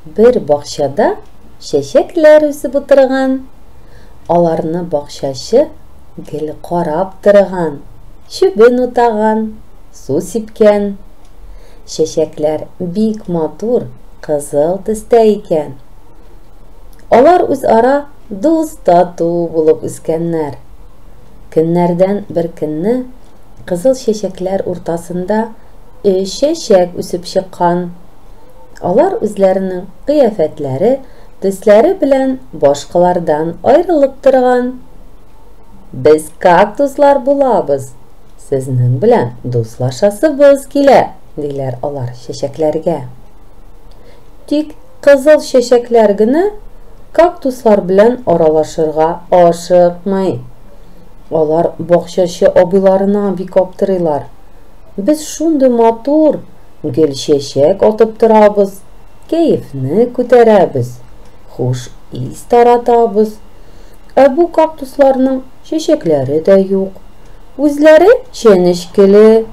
Bir бакчада чәчәкләр үсеп утырган. Аларны бакчачы гел карап торган, чүбен утаган, су сипкән. Чәчәкләр бик матур, кызыл төстә икән. Алар үзара дус тату булып үскәннәр. Көннәрдән бер көнне кызыл чәчәкләр уртасында чәчәк үсеп чыккан. Алар үзләренең кыяфәтләре, төсләре белән башкалардан аерылып торган. Без кактуслар булабыз. Сезнең белән дуслашасыбыз килә, диләр алар чәчәкләргә. Тик кызыл чәчәкләр генә кактуслар белән аралашырга ашыкмый. Алар бакчачы абыйларына бик аптырыйлар. Без шундый матур гел чәчәк атып торабыз, кәефне күтәрәбез, хуш ис таратабыз. Бу кактусларның чәчәкләре дә юк. Үзләре чәнечкеле.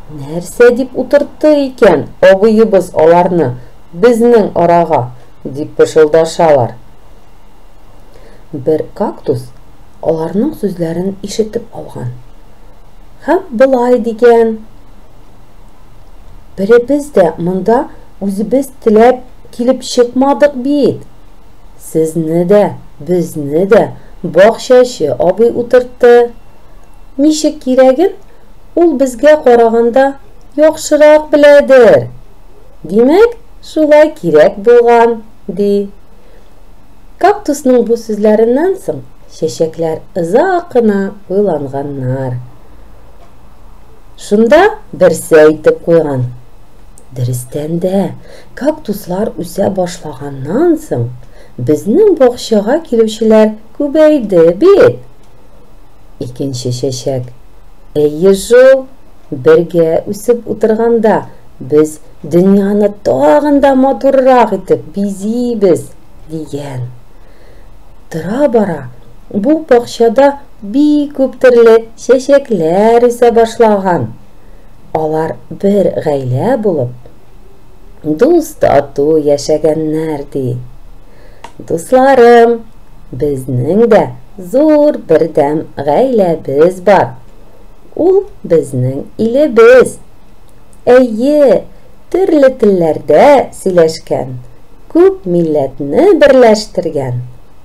Нәрсә дип утыртты икән абыебыз аларны безнең арага, дип пышылдашалар. Бер кактус аларның сүзләрен ишетеп алган. Һәм болай дигән: Беребез дә монда үзебез теләп килеп чыкмадык бит. Сезне дә, безне дә бакчачы абый утыртты. Ничек кирәген ул безгә караганда яхшырак беләдер. Димәк, шулай кирәк булган, ди. Кактусның бу сүзләреннән соң чәчәкләр озак кына уйланганнар. Шунда берсе әйтеп куйган: Дөрестән дә, кактуслар үсә башлаганнан соң безнең бакчага килүчеләр күбәйде бит. Икенче чәчәк: Әйе шул, бергә үсеп утырганда без дөньяны тагын да матуррак итеп бизибез, дигән. Тора-бара бу бакчада бик күп төрле чәчәкләр үсә башлаган. Алар бер гаилә булып, дус тату яшәгәннәр, ди. Дусларым, безнең дә зур бердәм гаиләбез бар. Ул безнең илебез. Әйе, төрле телләрдә сөйләшкән, күп милләтне берләштергән,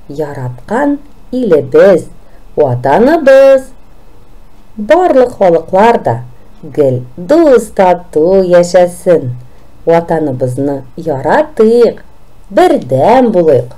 яраткан илебез, ватаныбыз. Барлык халыклар да гел дус тату яшәсен. Ватаныбызны яратыйк, бердәм булыйк.